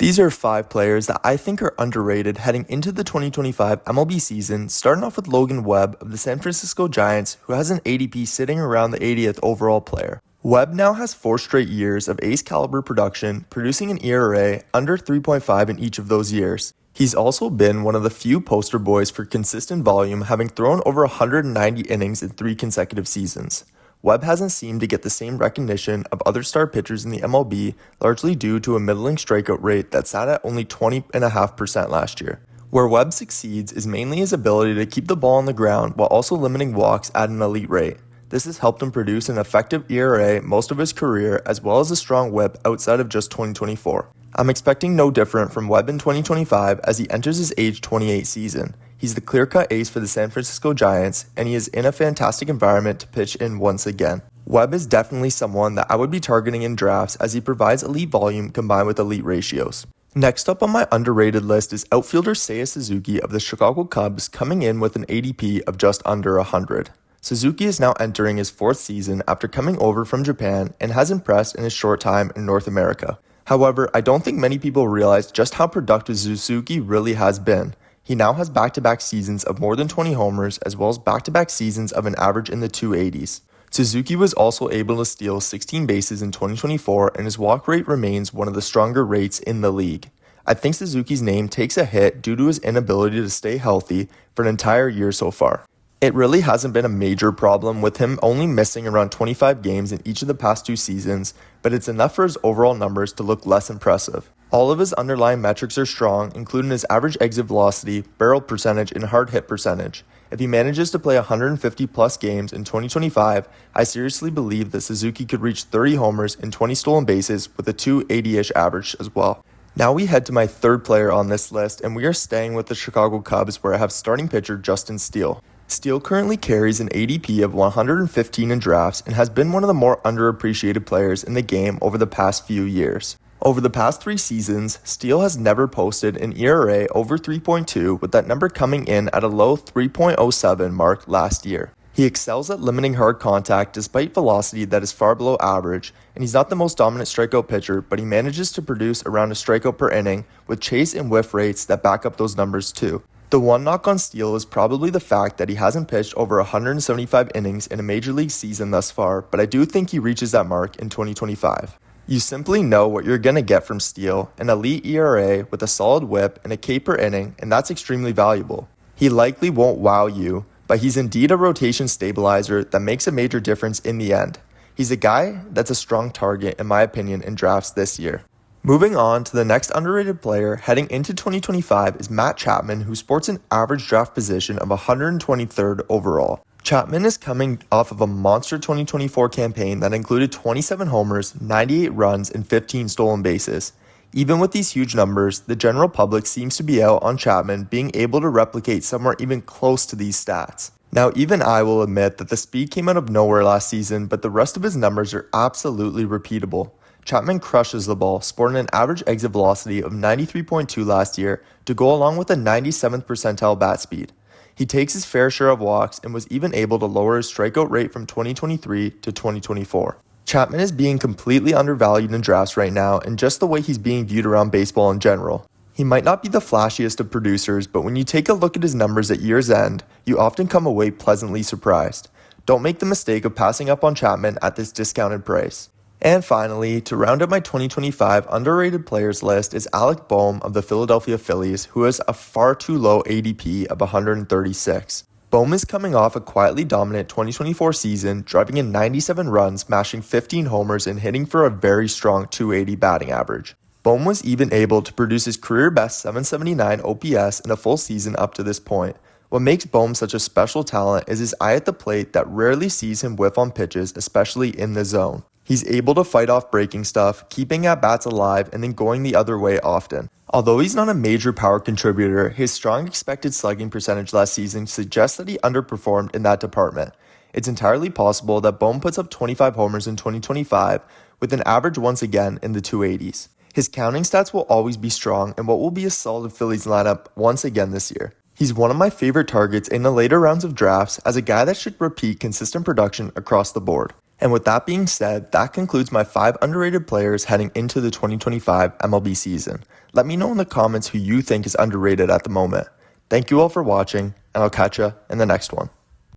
These are 5 players that I think are underrated heading into the 2025 MLB season, starting off with Logan Webb of the San Francisco Giants, who has an ADP sitting around the 80th overall player. Webb now has 4 straight years of ace caliber production, producing an ERA under 3.5 in each of those years. He's also been one of the few poster boys for consistent volume, having thrown over 190 innings in 3 consecutive seasons. Webb hasn't seemed to get the same recognition of other star pitchers in the MLB, largely due to a middling strikeout rate that sat at only 20.5% last year. Where Webb succeeds is mainly his ability to keep the ball on the ground while also limiting walks at an elite rate. This has helped him produce an effective ERA most of his career, as well as a strong whip outside of just 2024. I'm expecting no different from Webb in 2025 as he enters his age 28 season. He's the clear-cut ace for the San Francisco Giants, and he is in a fantastic environment to pitch in once again. Webb is definitely someone that I would be targeting in drafts as he provides elite volume combined with elite ratios. Next up on my underrated list is outfielder Seiya Suzuki of the Chicago Cubs, coming in with an ADP of just under 100. Suzuki is now entering his 4th season after coming over from Japan and has impressed in his short time in North America. However, I don't think many people realize just how productive Suzuki really has been. He now has back-to-back seasons of more than 20 homers, as well as back-to-back seasons of an average in the 280s. Suzuki was also able to steal 16 bases in 2024, and his walk rate remains one of the stronger rates in the league. I think Suzuki's name takes a hit due to his inability to stay healthy for an entire year so far. It really hasn't been a major problem, with him only missing around 25 games in each of the past 2 seasons, but it's enough for his overall numbers to look less impressive. All of his underlying metrics are strong, including his average exit velocity, barrel percentage, and hard hit percentage. If he manages to play 150 plus games in 2025, I seriously believe that Suzuki could reach 30 homers and 20 stolen bases with a 280-ish average as well. Now we head to my 3rd player on this list, and we are staying with the Chicago Cubs, where I have starting pitcher Justin Steele. Steele currently carries an ADP of 115 in drafts and has been one of the more underappreciated players in the game over the past few years. Over the past 3 seasons, Steele has never posted an ERA over 3.2, with that number coming in at a low 3.07 mark last year. He excels at limiting hard contact despite velocity that is far below average, and he's not the most dominant strikeout pitcher, but he manages to produce around a strikeout per inning with chase and whiff rates that back up those numbers too. The one knock on Steele is probably the fact that he hasn't pitched over 175 innings in a major league season thus far, but I do think he reaches that mark in 2025. You simply know what you're going to get from Steele, an elite ERA with a solid whip and a K per inning, and that's extremely valuable. He likely won't wow you, but he's indeed a rotation stabilizer that makes a major difference in the end. He's a guy that's a strong target in my opinion in drafts this year. Moving on to the next underrated player heading into 2025 is Matt Chapman, who sports an average draft position of 123rd overall. Chapman is coming off of a monster 2024 campaign that included 27 homers, 98 runs, and 15 stolen bases. Even with these huge numbers, the general public seems to be out on Chapman being able to replicate somewhere even close to these stats. Now, even I will admit that the speed came out of nowhere last season, but the rest of his numbers are absolutely repeatable. Chapman crushes the ball, sporting an average exit velocity of 93.2 last year to go along with a 97th percentile bat speed. He takes his fair share of walks and was even able to lower his strikeout rate from 2023 to 2024. Chapman is being completely undervalued in drafts right now, and just the way he's being viewed around baseball in general. He might not be the flashiest of producers, but when you take a look at his numbers at year's end, you often come away pleasantly surprised. Don't make the mistake of passing up on Chapman at this discounted price. And finally, to round out my 2025 underrated players list is Alec Bohm of the Philadelphia Phillies, who has a far too low ADP of 136. Bohm is coming off a quietly dominant 2024 season, driving in 97 runs, smashing 15 homers, and hitting for a very strong 280 batting average. Bohm was even able to produce his career-best 779 OPS in a full season up to this point. What makes Bohm such a special talent is his eye at the plate that rarely sees him whiff on pitches, especially in the zone. He's able to fight off breaking stuff, keeping at-bats alive, and then going the other way often. Although he's not a major power contributor, his strong expected slugging percentage last season suggests that he underperformed in that department. It's entirely possible that Bohm puts up 25 homers in 2025, with an average once again in the 280s. His counting stats will always be strong and what will be a solid Phillies lineup once again this year. He's one of my favorite targets in the later rounds of drafts as a guy that should repeat consistent production across the board. And with that being said, that concludes my 5 underrated players heading into the 2025 MLB season. Let me know in the comments who you think is underrated at the moment. Thank you all for watching, and I'll catch ya in the next one.